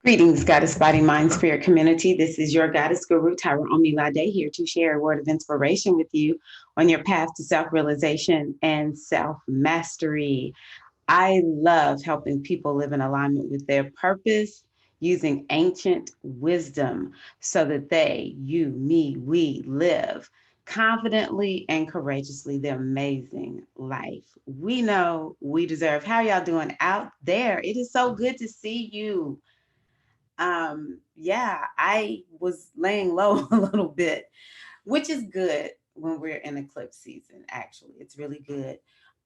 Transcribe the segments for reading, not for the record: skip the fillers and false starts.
Greetings, Goddess Body Mind Spirit community. This is your Goddess Guru, Tirra-Omilade, here to share a word of inspiration with you on your path to self-realization and self-mastery. I love helping people live in alignment with their purpose using ancient wisdom so that they, you, me, we live confidently and courageously the amazing life we know we deserve. How y'all doing out there? It is so good to see you. Yeah, I was laying low a little bit, which is good when we're in eclipse season, actually. It's really good.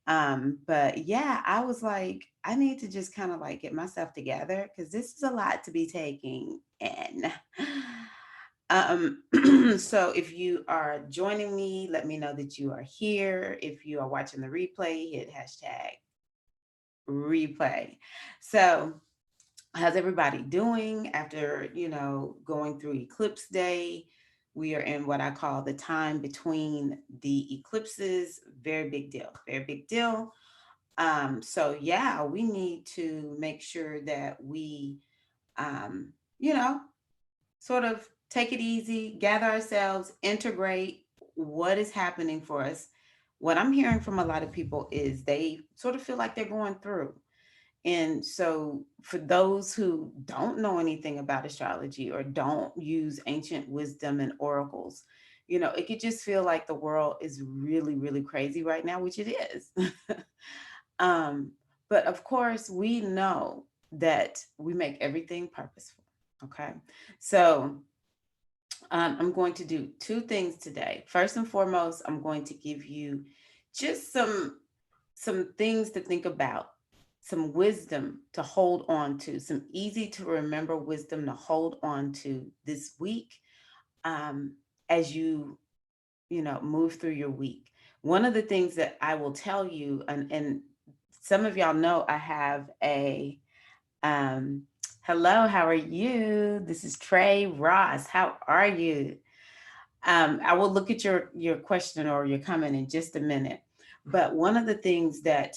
But yeah, I was like, I need to just kind of like get myself together because this is a lot to be taking in. Um, so if you are joining me, let me know that you are here. If you are watching the replay, hit hashtag replay. So how's everybody doing after, going through eclipse day? We are in what I call the time between the eclipses. Very big deal. Very big deal. So yeah, we need to make sure that we, um, you know, sort of take it easy, gather ourselves, integrate what is happening for us. What I'm hearing from a lot of people is they sort of feel like they're going through. And so, for those who don't know anything about astrology or don't use ancient wisdom and oracles, it could just feel like the world is really, really crazy right now, which it is. um, but of course, we know that we make everything purposeful. Okay. So, I'm going to do two things today. First and foremost, I'm going to give you just some things to think about, some wisdom to hold on to, some easy to remember wisdom to hold on to this week, um, as you move through your week. One of the things that I will tell you, and some of y'all know I have a um, hello, how are you? This is Trey Ross. How are you? I will look at your question or your comment in just a minute. But one of the things that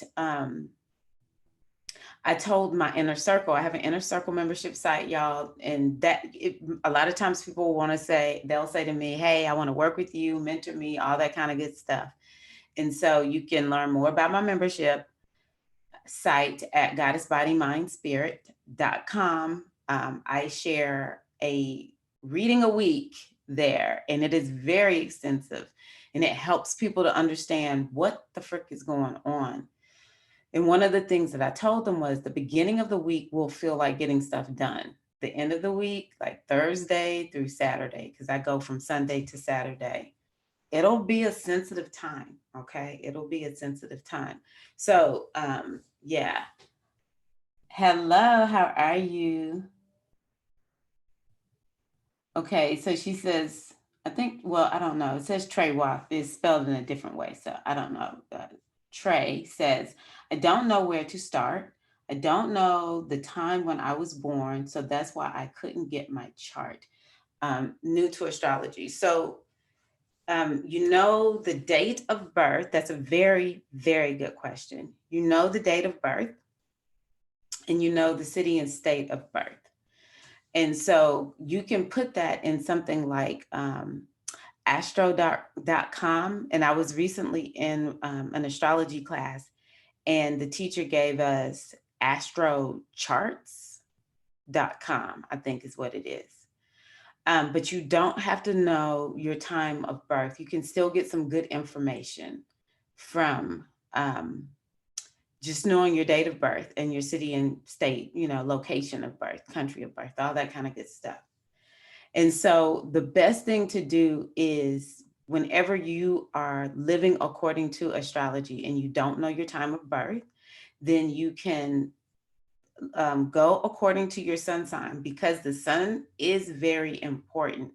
I told my inner circle, I have an inner circle membership site, y'all. And a lot of times people want to say, they'll say to me, hey, I want to work with you, mentor me, all that kind of good stuff. And so you can learn more about my membership site at goddessbodymindspirit.com. I share a reading a week there, and it is very extensive. And it helps people to understand what the frick is going on. And one of the things that I told them was the beginning of the week will feel like getting stuff done. The end of the week, like Thursday through Saturday, because I go from Sunday to Saturday, it'll be a sensitive time. Okay. It'll be a sensitive time. So, yeah. Hello. How are you? Okay. So she says, I think, well, I don't know. It says Trey Watt is spelled in a different way. So I don't know. Trey says, I don't know where to start. I don't know the time when I was born. So that's why I couldn't get my chart. New to astrology. So, you know the date of birth. That's a very, very good question. You know the date of birth and you know the city and state of birth. And so you can put that in something like astro.com. And I was recently in an astrology class, and the teacher gave us astrocharts.com, I think is what it is. But you don't have to know your time of birth. You can still get some good information from just knowing your date of birth and your city and state, location of birth, country of birth, all that kind of good stuff. And so the best thing to do is whenever you are living according to astrology and you don't know your time of birth, then you can go according to your sun sign, because the sun is very important.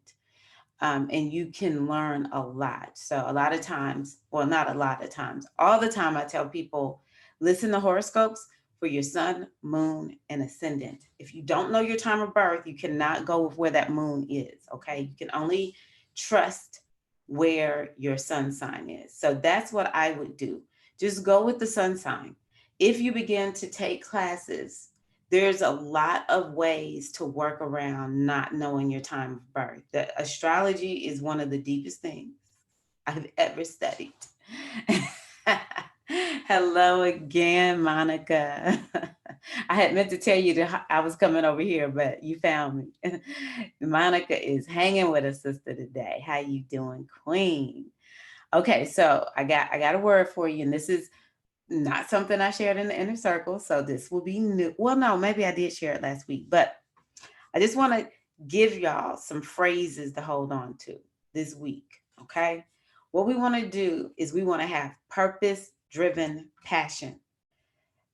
And you can learn a lot. So a lot of times, well, not a lot of times, all the time I tell people, listen to horoscopes for your sun, moon, and ascendant. If you don't know your time of birth, you cannot go with where that moon is, okay? You can only trust where your sun sign is. So that's what I would do. Just go with the sun sign. If you begin to take classes There's a lot of ways to work around not knowing your time of birth. The astrology is one of the deepest things I've ever studied. Hello again, Monica. I had meant to tell you that I was coming over here, but you found me. Monica is hanging with us, sister, today. How you doing, Queen? Okay, so I got a word for you, and this is not something I shared in the inner circle. So this will be new. Well, no, maybe I did share it last week, but I just want to give y'all some phrases to hold on to this week. Okay. What we want to do is we want to have purpose driven passion.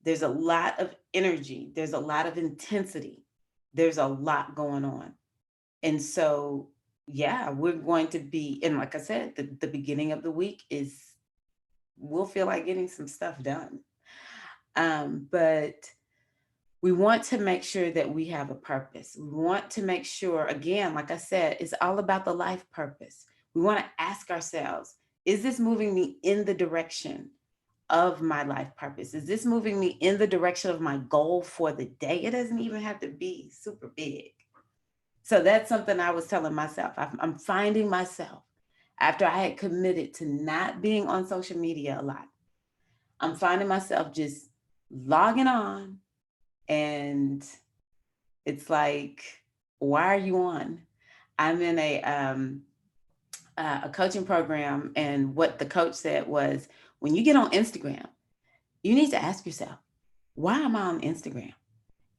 There's a lot of energy, there's a lot of intensity, there's a lot going on. And so, yeah, we're going to be, and like I said, the beginning of the week is, we'll feel like getting some stuff done. But we want to make sure that we have a purpose. We want to make sure, again, like I said, it's all about the life purpose. We want to ask ourselves, is this moving me in the direction of my life purpose? Is this moving me in the direction of my goal for the day? It doesn't even have to be super big. So that's something I was telling myself. I'm finding myself after I had committed to not being on social media a lot. I'm finding myself just logging on, and it's like, why are you on? I'm in a coaching program, and what the coach said was, when you get on Instagram, you need to ask yourself, why am I on Instagram?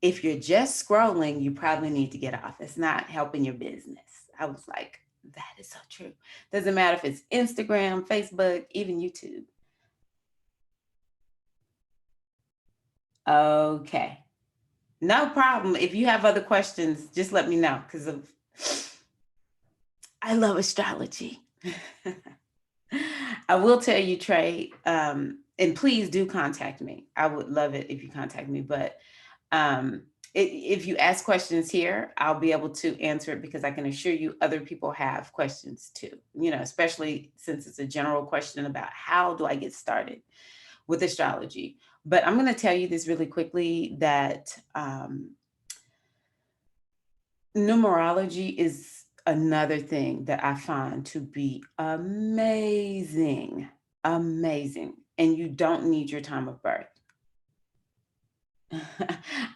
If you're just scrolling, you probably need to get off. It's not helping your business. I was like, that is so true. Doesn't matter if it's Instagram, Facebook, even YouTube. Okay. No problem. If you have other questions, just let me know, because I love astrology. I will tell you, Trey, and please do contact me. I would love it if you contact me. But if you ask questions here, I'll be able to answer it, because I can assure you other people have questions too, especially since it's a general question about how do I get started with astrology. But I'm going to tell you this really quickly, that numerology is another thing that I find to be amazing, amazing. And you don't need your time of birth.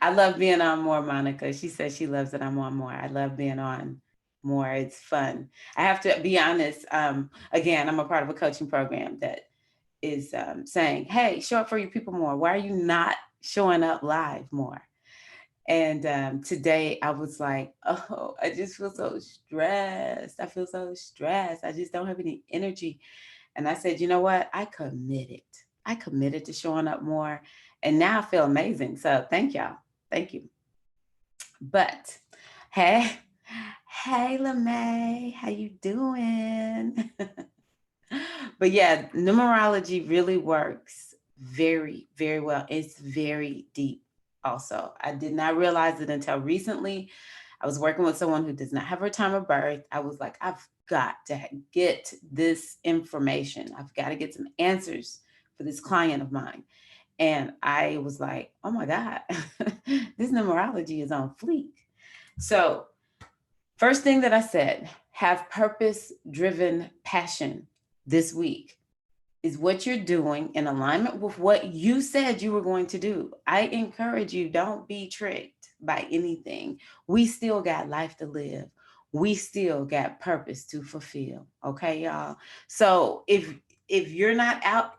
I love being on more, Monica. She says she loves that I'm on more. I love being on more. It's fun. I have to be honest. Again, I'm a part of a coaching program that is saying, hey, show up for your people more. Why are you not showing up live more? And today I was like, oh, I just feel so stressed. I feel so stressed. I just don't have any energy. And I said, you know what? I committed. I committed to showing up more. And now I feel amazing. So thank y'all. Thank you. But hey, hey, LeMay, how you doing? But yeah, numerology really works very, very well. It's very deep also. I did not realize it until recently. I was working with someone who does not have her time of birth. I was like, I've got to get this information. I've got to get some answers for this client of mine. And I was like, oh my God, this numerology is on fleek. So first thing that I said, have purpose-driven passion this week. Is what you're doing in alignment with what you said you were going to do? I encourage you, don't be tricked by anything. We still got life to live. We still got purpose to fulfill. Okay, y'all. So if you're not out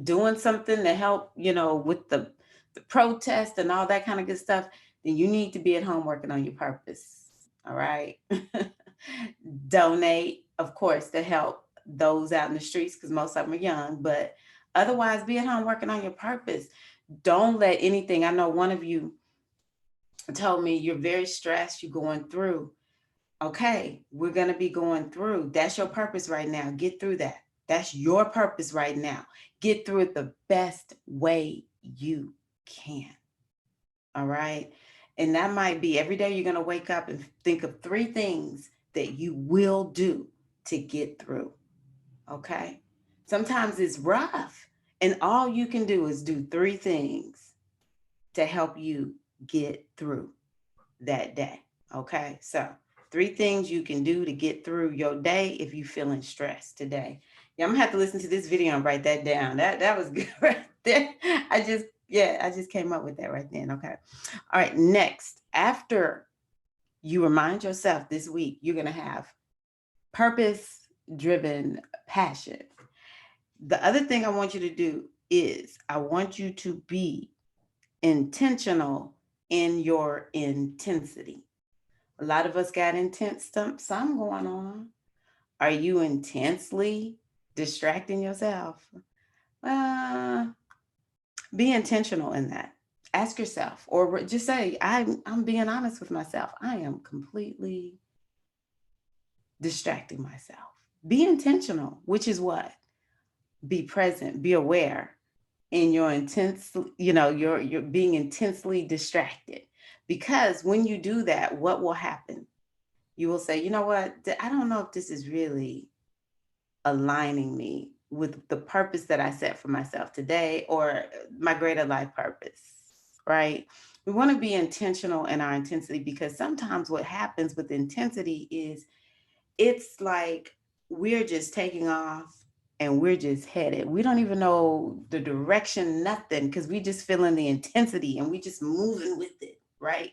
doing something to help, with the protest and all that kind of good stuff, then you need to be at home working on your purpose. All right. Donate, of course, to help those out in the streets, because most of them are young, but otherwise be at home working on your purpose. Don't let anything, I know one of you told me you're very stressed, you're going through. Okay, we're going to be going through. That's your purpose right now. Get through that. That's your purpose right now. Get through it the best way you can. All right. And that might be every day you're going to wake up and think of 3 things that you will do to get through. Okay. Sometimes it's rough, and all you can do is do 3 things to help you get through that day. Okay. So 3 things you can do to get through your day if you're feeling stressed today. Yeah, I'm gonna have to listen to this video and write that down. That was good right there. I just came up with that right then. Okay. All right. Next, after you remind yourself this week, you're gonna have purpose driven passion. The other thing I want you to do is I want you to be intentional in your intensity. A lot of us got intense some going on. Are you intensely distracting yourself? Uh, be intentional in that. Ask yourself, or just say, I'm being honest with myself. I am completely distracting myself. Be intentional, which is what? Be present, be aware in your intense, you're being intensely distracted. Because when you do that, what will happen? You will say, you know what? I don't know if this is really aligning me with the purpose that I set for myself today or my greater life purpose, right? We want to be intentional in our intensity because sometimes what happens with intensity is it's like we're just taking off and we're just headed. We don't even know the direction, nothing, because we just feeling the intensity and we just moving with it, right?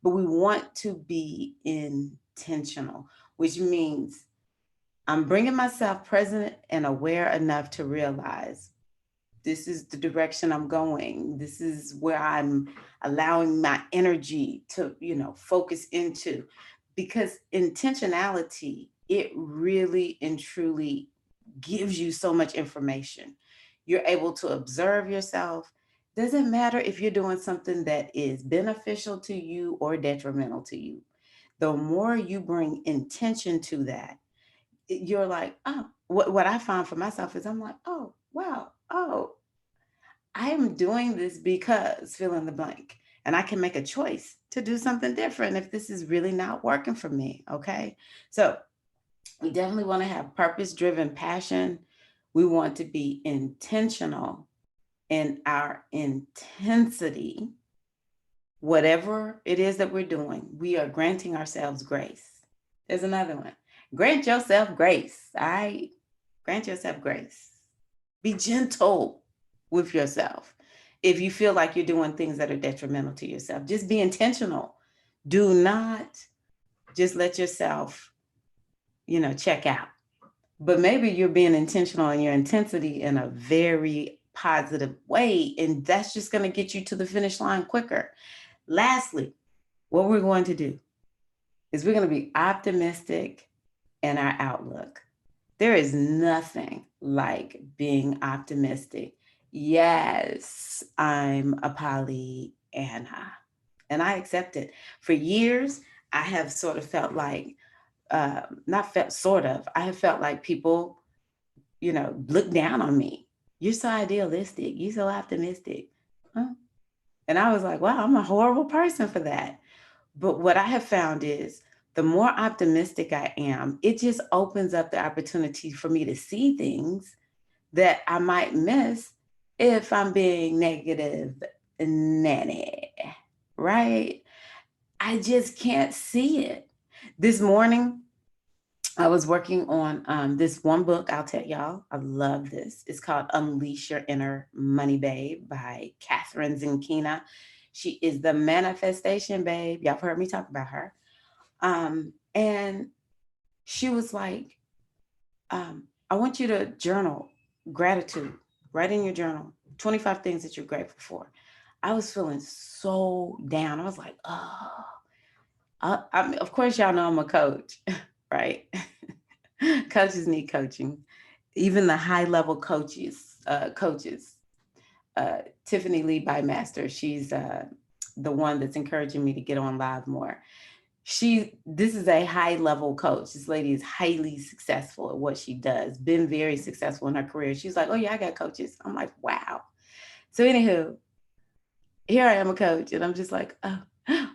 But we want to be intentional, which means I'm bringing myself present and aware enough to realize this is the direction I'm going. This is where I'm allowing my energy to, focus into. Because intentionality, it really and truly gives you so much information. You're able to observe yourself. Doesn't matter if you're doing something that is beneficial to you or detrimental to you. The more you bring intention to that, you're like, oh, what I found for myself is I'm like, oh, wow, oh, I am doing this because fill in the blank. And I can make a choice to do something different if this is really not working for me. Okay. So we definitely want to have purpose driven passion. We want to be intentional in our intensity. Whatever it is that we're doing, we are granting ourselves grace. There's another one. Grant yourself grace. All right. Grant yourself grace. Be gentle with yourself. If you feel like you're doing things that are detrimental to yourself, just be intentional. Do not just let yourself, check out. But maybe you're being intentional in your intensity in a very positive way, and that's just going to get you to the finish line quicker. Lastly, what we're going to do is we're going to be optimistic in our outlook. There is nothing like being optimistic. Yes, I'm a Pollyanna, and I accept it. For years, I have sort of felt like, not felt sort of, I have felt like people, look down on me. You're so idealistic. You're so optimistic. Huh? And I was like, wow, I'm a horrible person for that. But what I have found is the more optimistic I am, it just opens up the opportunity for me to see things that I might miss if I'm being negative nanny, right? I just can't see it. This morning, I was working on this one book. I'll tell y'all, I love this. It's called Unleash Your Inner Money Babe by Catherine Zenkina. She is the manifestation babe. Y'all have heard me talk about her. And she was like, I want you to journal gratitude, write in your journal, 25 things that you're grateful for. I was feeling so down. I was like, oh, of course, y'all know I'm a coach, right? Coaches need coaching. Even the high level coaches, Tiffany Lee Bymaster, she's the one that's encouraging me to get on live more. This is a high level coach. This lady is highly successful at what she does, been very successful in her career. She's like, oh yeah, I got coaches. I'm like, wow. So anywho, here I am a coach, and I'm just like, oh,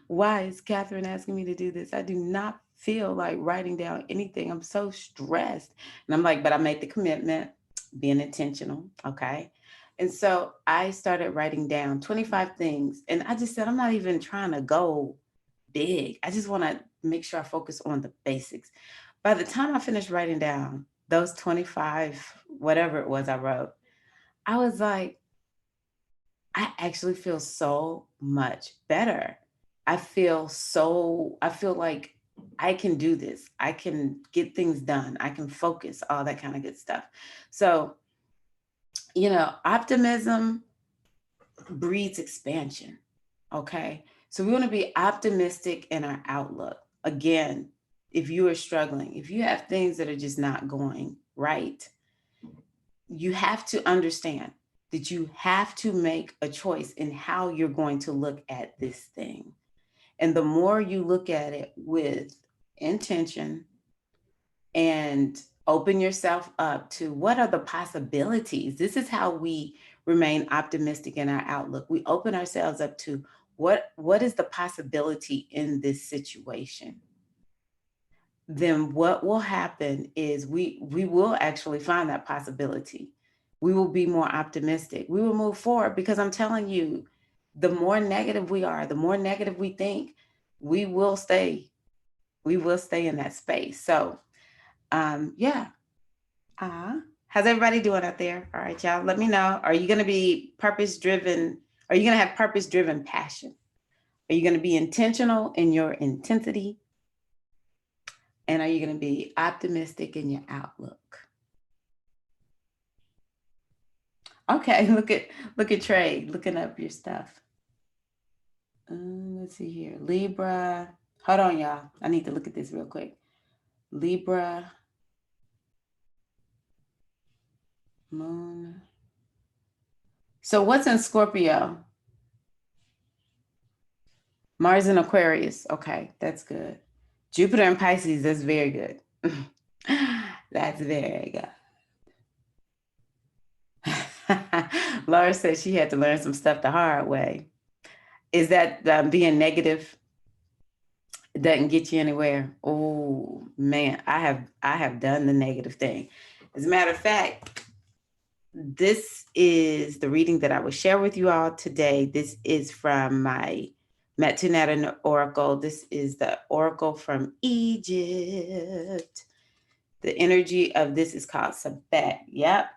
why is Catherine asking me to do this? I do not feel like writing down anything. I'm so stressed. And I'm like, but I made the commitment, being intentional. Okay. And so I started writing down 25 things. And I just said, I'm not even trying to go big. I just want to make sure I focus on the basics. By the time I finished writing down those 25, whatever it was I wrote, I was like, I actually feel so much better. I feel like I can do this. I can get things done. I can focus, all that kind of good stuff. So, optimism breeds expansion. Okay. So we want to be optimistic in our outlook. Again, if you are struggling, if you have things that are just not going right, you have to understand that you have to make a choice in how you're going to look at this thing. And the more you look at it with intention and open yourself up to what are the possibilities, this is how we remain optimistic in our outlook. We open ourselves up to what is the possibility in this situation. Then what will happen is we will actually find that possibility. We will be more optimistic. We will move forward because I'm telling you, the more negative we are, the more negative we think, we will stay. We will stay in that space. So, yeah. How's everybody doing out there? All right, y'all. Let me know. Are you going to be purpose driven? Are you going to have purpose driven passion? Are you going to be intentional in your intensity? And are you going to be optimistic in your outlook? Okay, look at Trey looking up your stuff. Let's see here. Libra. Hold on, y'all. I need to look at this real quick. Libra. Moon. So what's in Scorpio? Mars in Aquarius. Okay, that's good. Jupiter in Pisces. That's very good. That's very good. Laura said she had to learn some stuff the hard way. Is that being negative doesn't get you anywhere? Oh man, I have done the negative thing. As a matter of fact, this is the reading that I will share with you all today. This is from my Metunata Oracle. This is the Oracle from Egypt. The energy of this is called Sabet. Yep.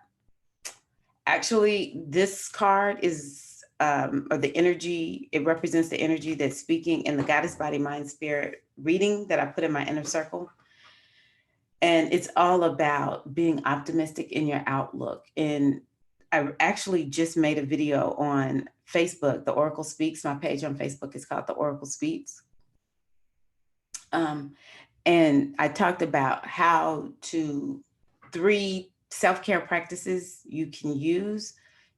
Actually, this card is, or the energy, it represents the energy that's speaking in the Goddess Body Mind Spirit reading that I put in my inner circle. And it's all about being optimistic in your outlook. And I actually just made a video on Facebook, The Oracle Speaks. My page on Facebook is called The Oracle Speaks. And I talked about how to 3 self-care practices you can use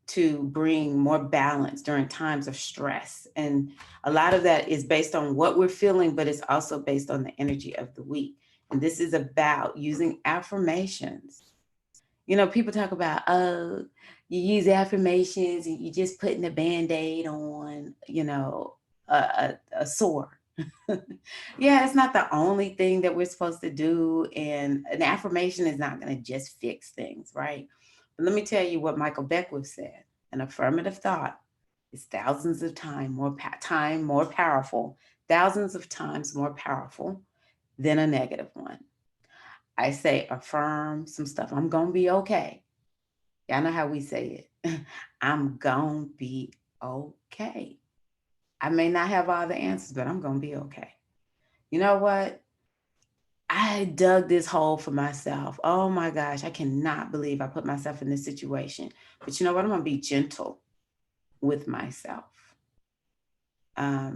to bring more balance during times of stress. And a lot of that is based on what we're feeling, but it's also based on the energy of the week. And this is about using affirmations. People talk about, oh, you use affirmations and you're just putting a Band-Aid on, a sore. Yeah, it's not the only thing that we're supposed to do. And an affirmation is not going to just fix things, right? But let me tell you what Michael Beckwith said. An affirmative thought is thousands of times more powerful, thousands of times more powerful than a negative one. I say affirm some stuff. I'm going to be okay. Y'all know how we say it. I'm going to be okay. I may not have all the answers, but I'm going to be okay. You know what? I dug this hole for myself. Oh my gosh, I cannot believe I put myself in this situation. But you know what? I'm going to be gentle with myself. I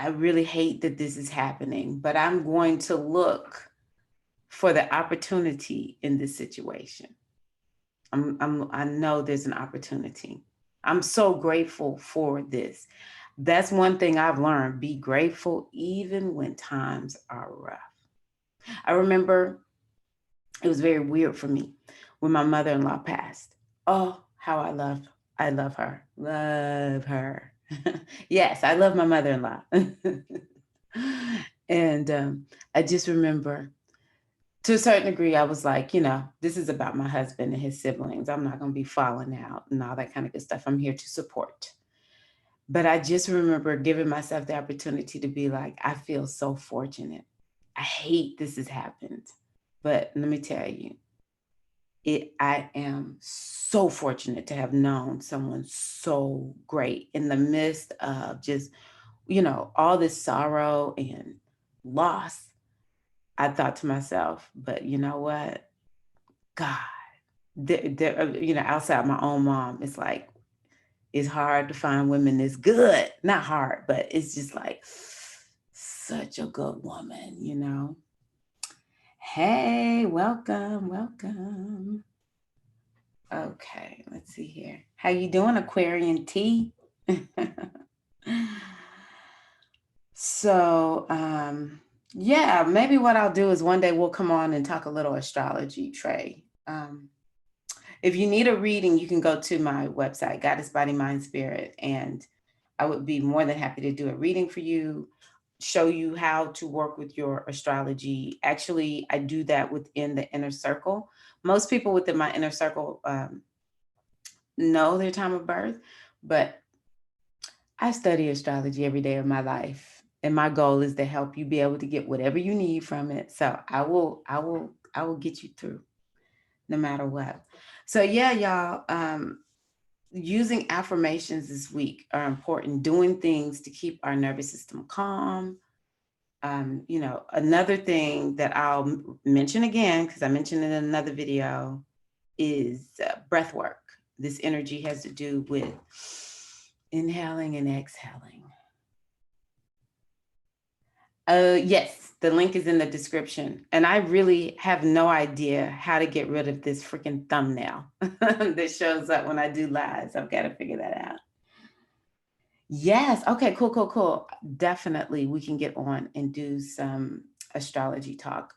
really hate that this is happening, but I'm going to look for the opportunity in this situation. I know there's an opportunity. I'm so grateful for this. That's one thing I've learned. Be grateful even when times are rough. I remember it was very weird for me when my mother-in-law passed. Oh, how I love her. Love her. Yes, I love my mother-in-law. And I just remember to a certain degree, I was like, this is about my husband and his siblings. I'm not going to be falling out and all that kind of good stuff. I'm here to support. But I just remember giving myself the opportunity to be like, I feel so fortunate. I hate this has happened. But let me tell you, I am so fortunate to have known someone so great in the midst of just, all this sorrow and loss. I thought to myself, but you know what? God, outside my own mom, it's like, it's hard to find women that's good. Not hard, but it's just like such a good woman. Hey, welcome, welcome. Okay, let's see here. How you doing, Aquarian T? So, yeah, maybe what I'll do is one day we'll come on and talk a little astrology, Trey. If you need a reading, you can go to my website, Goddess Body Mind Spirit, and I would be more than happy to do a reading for you, show you how to work with your astrology. Actually, I do that within the inner circle. Most people within my inner circle know their time of birth, but I study astrology every day of my life. And my goal is to help you be able to get whatever you need from it. So I will get you through no matter what. So yeah, y'all, using affirmations this week are important. Doing things to keep our nervous system calm. Another thing that I'll mention again, because I mentioned it in another video, is breath work. This energy has to do with inhaling and exhaling. Yes, the link is in the description. And I really have no idea how to get rid of this freaking thumbnail that shows up when I do lives. I've got to figure that out. Yes. Okay, cool. Definitely we can get on and do some astrology talk.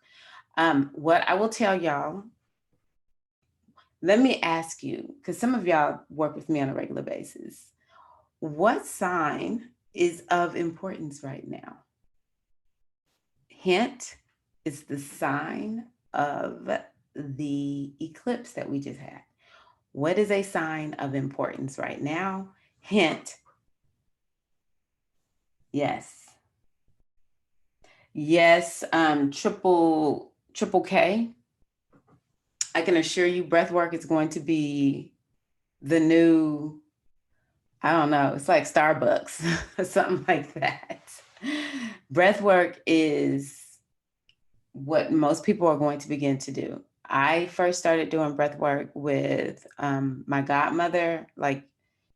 What I will tell y'all, let me ask you, because some of y'all work with me on a regular basis. What sign is of importance right now? Hint, it's the sign of the eclipse that we just had. What is a sign of importance right now? Hint. Yes. Triple K. I can assure you breath work is going to be the new, I don't know, it's like Starbucks, something like that. Breath work is what most people are going to begin to do. I first started doing breath work with my godmother. Like,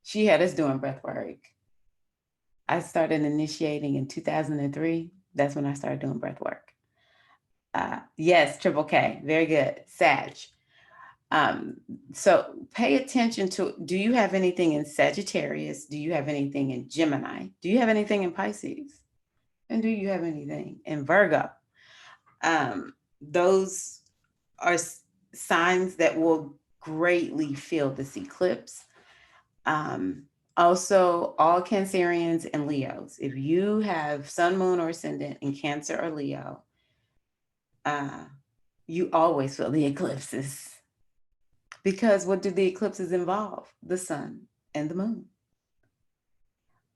she had us doing breath work. I started initiating in 2003. That's when I started doing breath work. Yes, Triple K. Very good. Sag. So pay attention to, do you have anything in Sagittarius? Do you have anything in Gemini? Do you have anything in Pisces? And do you have anything in Virgo? Those are signs that will greatly feel this eclipse. Also, all Cancerians and Leos. If you have Sun, Moon, or Ascendant in Cancer or Leo, you always feel the eclipses. Because what do the eclipses involve? The sun and the moon.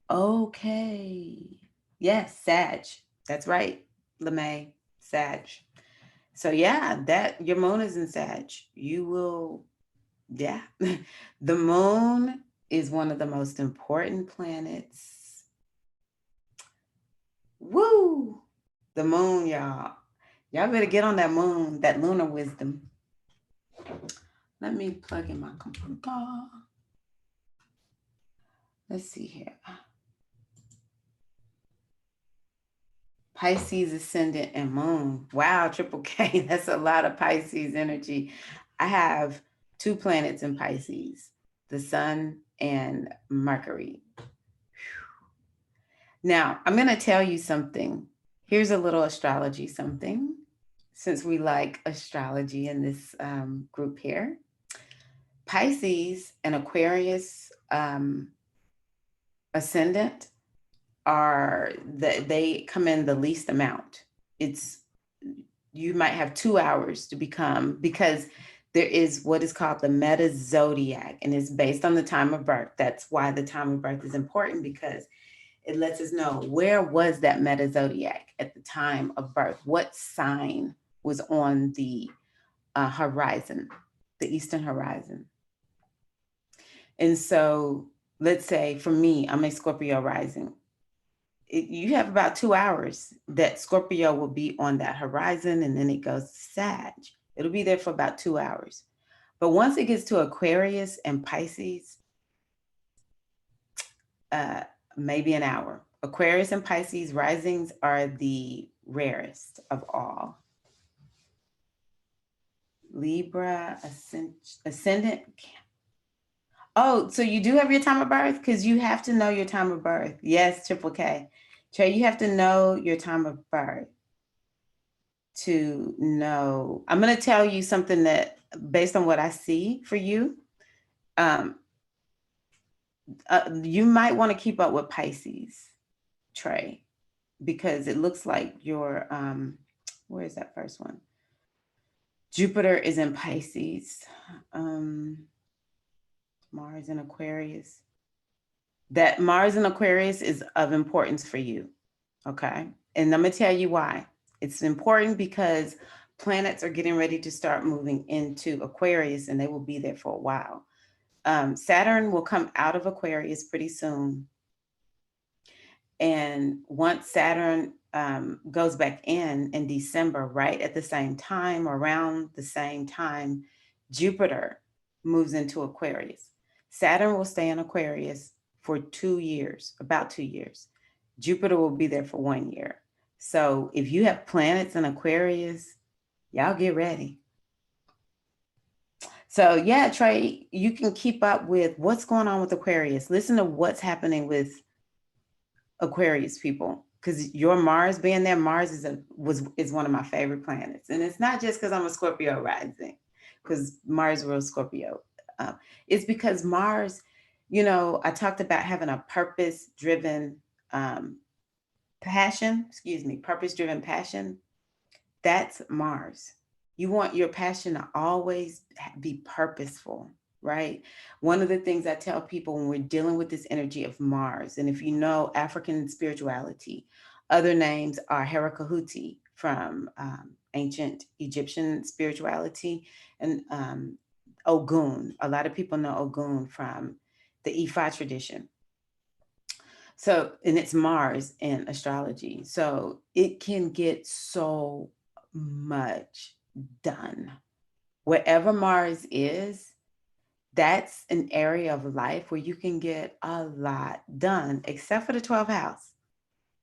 Okay. Yes, Sag. That's right, LeMay. Sag. So yeah, that your moon is in Sag. You will, yeah. The moon is one of the most important planets. Woo! The moon, y'all. Y'all better get on that moon, that lunar wisdom. Let me plug in my computer. Let's see here. Pisces ascendant and moon. Wow, Triple K. That's a lot of Pisces energy. I have 2 planets in Pisces, the sun and Mercury. Now, I'm going to tell you something. Here's a little astrology something, since we like astrology in this group here. Pisces and Aquarius ascendant they come in the least amount. It's you might have 2 hours to become, because there is what is called the meta zodiac, and it's based on the time of birth. That's why the time of birth is important, because it lets us know where was that meta zodiac at the time of birth. What sign was on the horizon, the eastern horizon. And so let's say for me, I'm a Scorpio rising. You have about 2 hours that Scorpio will be on that horizon, and then it goes Sag. It'll be there for about 2 hours. But once it gets to Aquarius and Pisces, maybe an hour. Aquarius and Pisces risings are the rarest of all. Libra, ascendant. Oh, so you do have your time of birth? Because you have to know your time of birth. Yes, Triple K. Trey, you have to know your time of birth to know. I'm going to tell you something that, based on what I see for you, you might want to keep up with Pisces, Trey, because it looks like your, where is that first one? Jupiter is in Pisces. Mars in Aquarius. That Mars in Aquarius is of importance for you. Okay. And I'm going to tell you why. It's important because planets are getting ready to start moving into Aquarius, and they will be there for a while. Saturn will come out of Aquarius pretty soon. And once Saturn goes back in December, right at the same time, around the same time, Jupiter moves into Aquarius. Saturn will stay in Aquarius for 2 years, about 2 years. Jupiter will be there for 1 year. So if you have planets in Aquarius, y'all get ready. So yeah, Trey, you can keep up with what's going on with Aquarius. Listen to what's happening with Aquarius people, because your Mars being there, Mars is one of my favorite planets. And it's not just because I'm a Scorpio rising, because Mars rules Scorpio. It's because Mars, I talked about having a purpose-driven passion. Purpose-driven passion. That's Mars. You want your passion to always be purposeful, right? One of the things I tell people when we're dealing with this energy of Mars, and if you know African spirituality, other names are Herakahuti from ancient Egyptian spirituality, and Ogun. A lot of people know Ogun from the Ifa tradition. So, and it's Mars in astrology. So it can get so much done. Wherever Mars is, that's an area of life where you can get a lot done, except for the 12th house.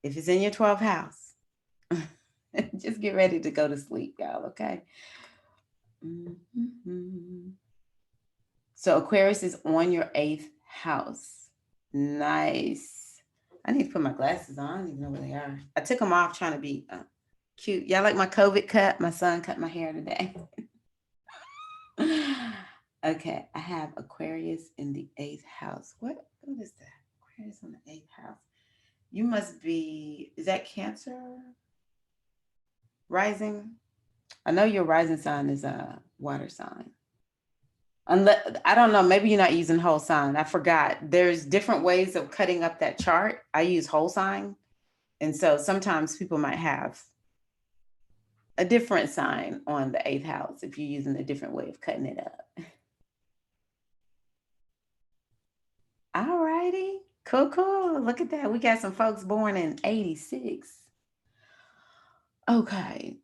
If it's in your 12th house, just get ready to go to sleep, y'all, okay? Mm-hmm. So Aquarius is on your 8th house. Nice. I need to put my glasses on. I don't even know where they are. I took them off trying to be cute. Y'all like my COVID cut? My son cut my hair today. Okay, I have Aquarius in the 8th house. What is that? Aquarius in the 8th house. You must be, is that Cancer rising? I know your rising sign is a water sign. Unless, I don't know, maybe you're not using whole sign. I forgot. There's different ways of cutting up that chart. I use whole sign. And so sometimes people might have a different sign on the 8th house if you're using a different way of cutting it up. All righty. Cool. Look at that. We got some folks born in 86. Okay.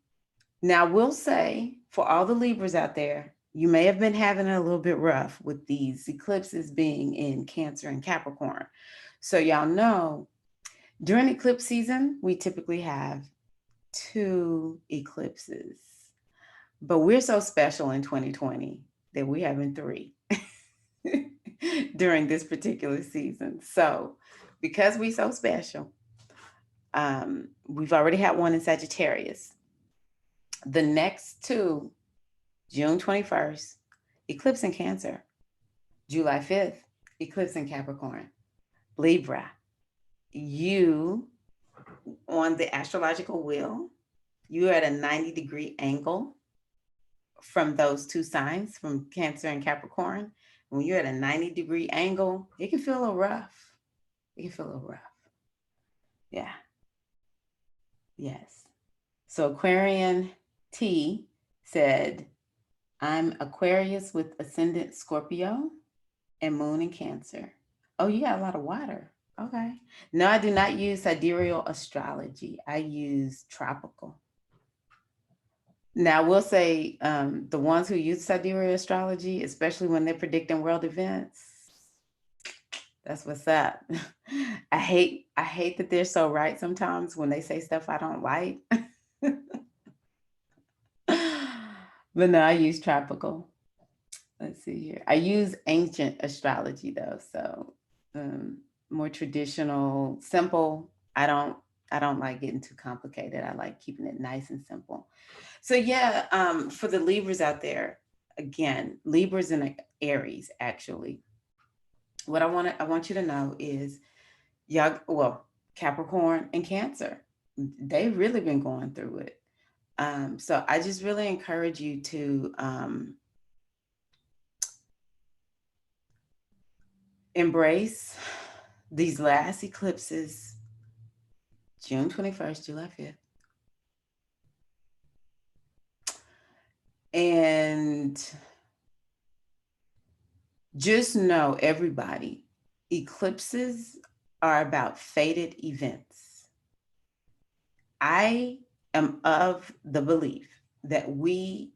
Now we'll say for all the Libras out there, you may have been having it a little bit rough with these eclipses being in Cancer and Capricorn. So y'all know during eclipse season, we typically have 2 eclipses, but we're so special in 2020 that we're having 3 during this particular season. So because we're so special, we've already had one in Sagittarius. The next 2, June 21st, eclipse in Cancer. July 5th, eclipse in Capricorn. Libra, you on the astrological wheel, you are at a 90-degree angle from those two signs, from Cancer and Capricorn. When you're at a 90-degree angle, it can feel a little rough. It can feel a little rough. Yeah. Yes. So Aquarian T said, I'm Aquarius with ascendant Scorpio and moon in Cancer. Oh, you got a lot of water. Okay. No, I do not use sidereal astrology. I use tropical. Now, we'll say the ones who use sidereal astrology, especially when they're predicting world events, that's what's up. I hate that they're so right sometimes when they say stuff I don't like. But no, I use tropical. Let's see here. I use ancient astrology though, so more traditional, simple. I don't like getting too complicated. I like keeping it nice and simple. So yeah, for the Libras out there, again, Libras and Aries actually. What I want you to know is y'all, well, Capricorn and Cancer, they've really been going through it. So I just really encourage you to embrace these last eclipses, June 21st, July 5th. And just know, everybody, eclipses are about fated events. I am of the belief that we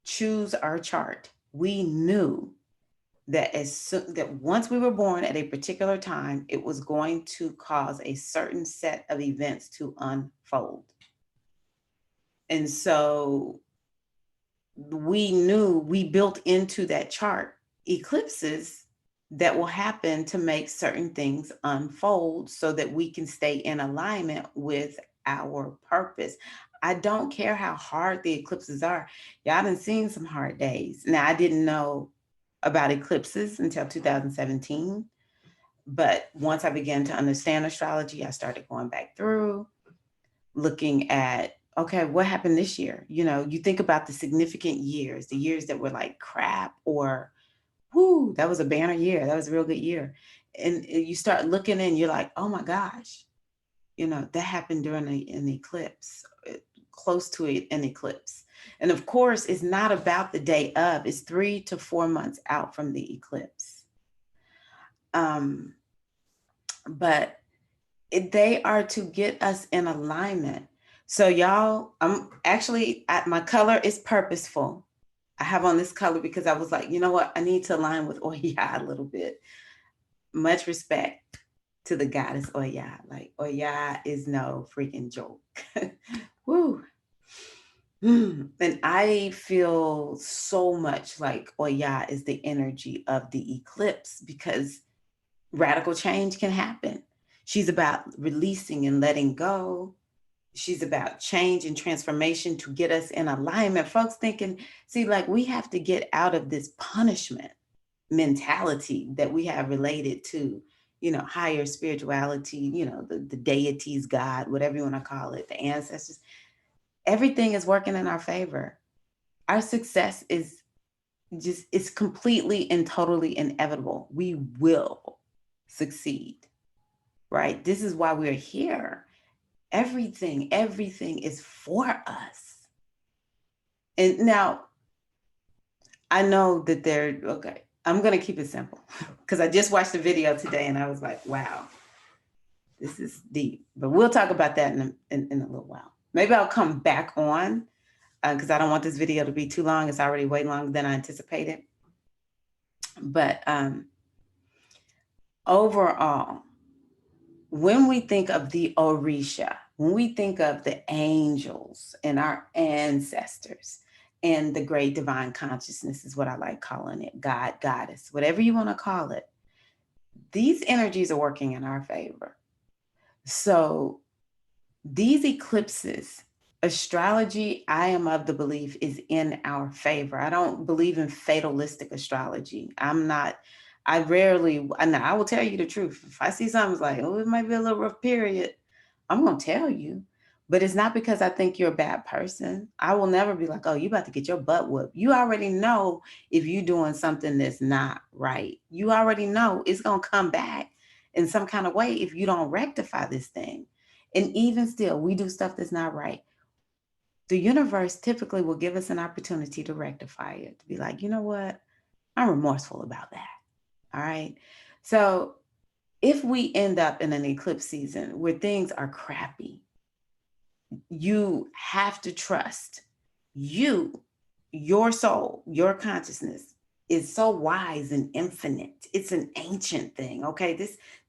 choose our chart. We knew that that once we were born at a particular time, it was going to cause a certain set of events to unfold. And so we knew, we built into that chart eclipses that will happen to make certain things unfold so that we can stay in alignment with our purpose. I don't care how hard the eclipses are. Y'all done seen some hard days. Now, I didn't know about eclipses until 2017. But once I began to understand astrology, I started going back through, looking at, okay, what happened this year? You know, you think about the significant years, the years that were like crap, or, whoo, that was a banner year. That was a real good year. And you start looking and you're like, oh my gosh, you know, that happened during an eclipse, close to an eclipse. And of course, it's not about the day of, it's 3 to 4 months out from the eclipse. But they are to get us in alignment. So y'all, my color is purposeful. I have on this color because I was like, you know what? I need to align with Oya a little bit. Much respect to the goddess Oya. Like, Oya is no freaking joke. Woo. And I feel so much like Oya is the energy of the eclipse, because radical change can happen. She's about releasing and letting go. She's about change and transformation to get us in alignment. Folks thinking, see, like, we have to get out of this punishment mentality that we have related to, you know, higher spirituality, you know, the deities, God, whatever you want to call it, the ancestors. Everything is working in our favor. Our success is it's completely and totally inevitable. We will succeed, right? This is why we're here. Everything is for us. And now I know that okay, I'm going to keep it simple because I just watched the video today and I was like, wow, this is deep. But we'll talk about that in a little while. Maybe I'll come back on because I don't want this video to be too long. It's already way longer than I anticipated. But overall, when we think of the Orisha, when we think of the angels and our ancestors and the great divine consciousness is what I like calling it, God, goddess, whatever you want to call it, these energies are working in our favor. So these eclipses, astrology, I am of the belief, is in our favor. I don't believe in fatalistic astrology. I will tell you the truth. If I see something like, oh, it might be a little rough period, I'm going to tell you. But it's not because I think you're a bad person. I will never be like, oh, you about to get your butt whooped. You already know if you're doing something that's not right. You already know it's going to come back in some kind of way if you don't rectify this thing. And even still, we do stuff that's not right. The universe typically will give us an opportunity to rectify it, to be like, you know what? I'm remorseful about that. All right. So if we end up in an eclipse season where things are crappy, you have to trust you, your soul, your consciousness is so wise and infinite. It's an ancient thing. Okay.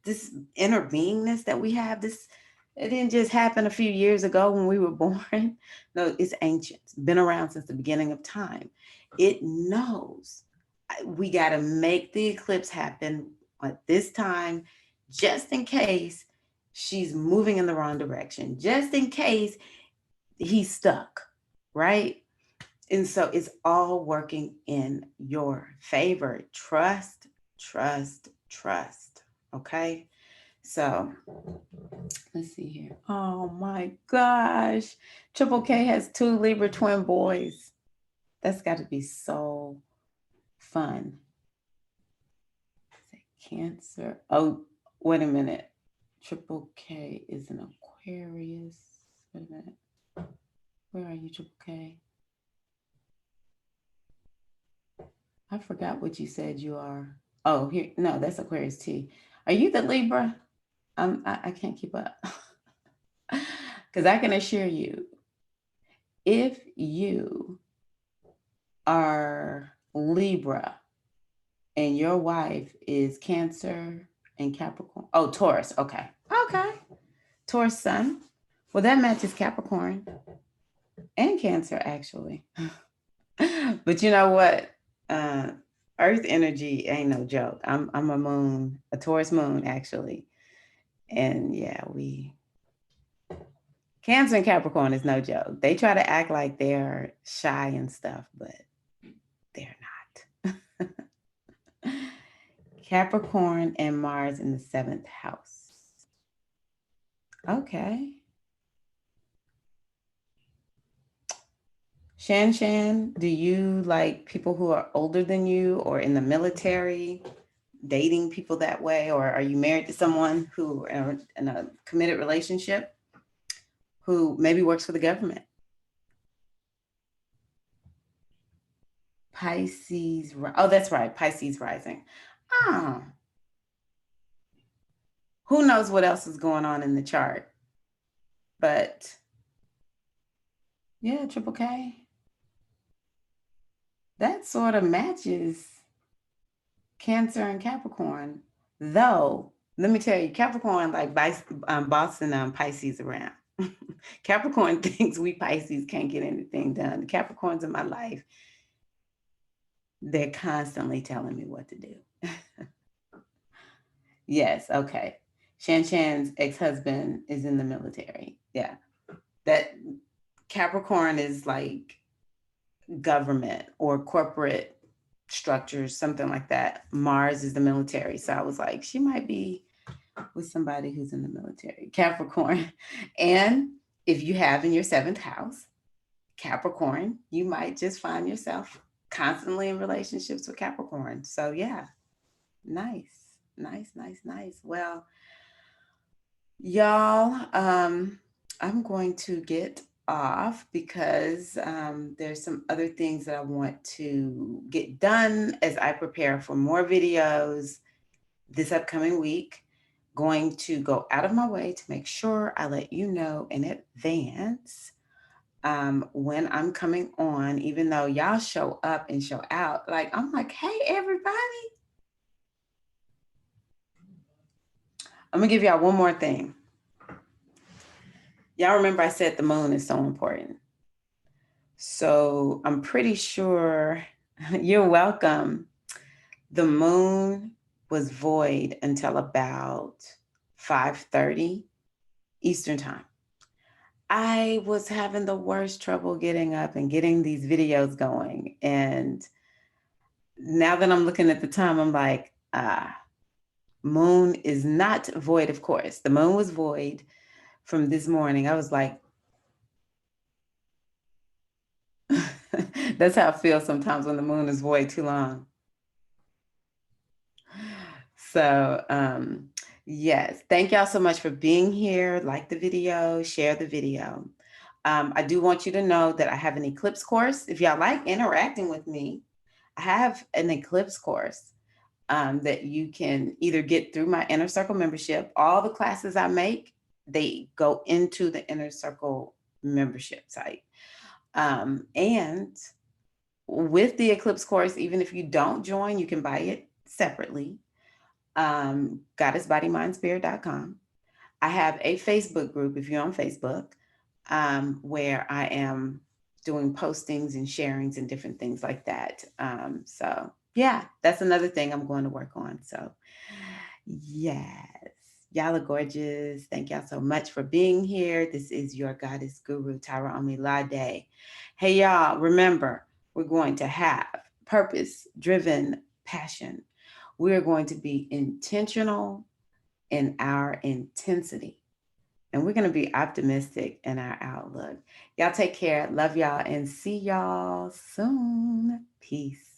This inner beingness that we have, this it didn't just happen a few years ago when we were born. No, it's ancient. It's been around since the beginning of time. It knows we got to make the eclipse happen at this time, just in case she's moving in the wrong direction, just in case he's stuck, right? And so it's all working in your favor. Trust, trust, trust. Okay. So let's see here. Oh my gosh. Triple K has 2 Libra twin boys. That's got to be so fun. Cancer. Oh, wait a minute. Triple K is an Aquarius. Wait a minute. Where are you, Triple K? I forgot what you said you are. Oh, here. No, that's Aquarius T. Are you the Libra? I can't keep up. Because I can assure you, if you are Libra and your wife is Cancer and Capricorn. Oh, Taurus. Okay. Okay. Taurus sun. Well, that matches Capricorn and Cancer, actually. But you know what? Earth energy ain't no joke. I'm a moon, a Taurus moon, actually. And yeah, Cancer and Capricorn is no joke. They try to act like they're shy and stuff, but they're not. Capricorn and Mars in the 7th house. Okay. Shan, do you like people who are older than you or in the military, dating people that way? Or are you married to someone who in a committed relationship who maybe works for the government? Pisces. Oh, that's right. Pisces rising. Oh, who knows what else is going on in the chart? But yeah, Triple K. That sort of matches Cancer and Capricorn. Though, let me tell you, Capricorn like bossing Pisces around. Capricorn thinks we Pisces can't get anything done. The Capricorns in my life, they're constantly telling me what to do. Yes, okay. Shan's ex-husband is in the military. Yeah. That Capricorn is like government or corporate structures, something like that. Mars is the military. So I was like, she might be with somebody who's in the military. Capricorn. And if you have in your 7th house, Capricorn, you might just find yourself constantly in relationships with Capricorn. So yeah, nice. Well, y'all, I'm going to get off because there's some other things that I want to get done as I prepare for more videos this upcoming week. Going to go out of my way to make sure I let you know in advance when I'm coming on, even though y'all show up and show out. Like, I'm like, hey, everybody. I'm going to give y'all one more thing. Y'all remember I said the moon is so important. So I'm pretty sure you're welcome. The moon was void until about 5:30 Eastern time. I was having the worst trouble getting up and getting these videos going. And now that I'm looking at the time, I'm like, moon is not void, of course. The moon was void from this morning. I was like, That's how I feel sometimes when the moon is way too long. So, yes, thank y'all so much for being here. Like the video, share the video. I do want you to know that I have an eclipse course. If y'all like interacting with me, I have an eclipse course that you can either get through my Inner Circle membership. All the classes I make, they go into the Inner Circle membership site. And with the eclipse course, even if you don't join, you can buy it separately. goddessbodymindspirit.com. I have a Facebook group, if you're on Facebook, where I am doing postings and sharings and different things like that. So yeah, that's another thing I'm going to work on. So yes, y'all are gorgeous. Thank y'all so much for being here. This is your goddess guru, Tirra-Omilade. Hey y'all, remember, we're going to have purpose-driven passion. We're going to be intentional in our intensity. And we're going to be optimistic in our outlook. Y'all take care. Love y'all and see y'all soon. Peace.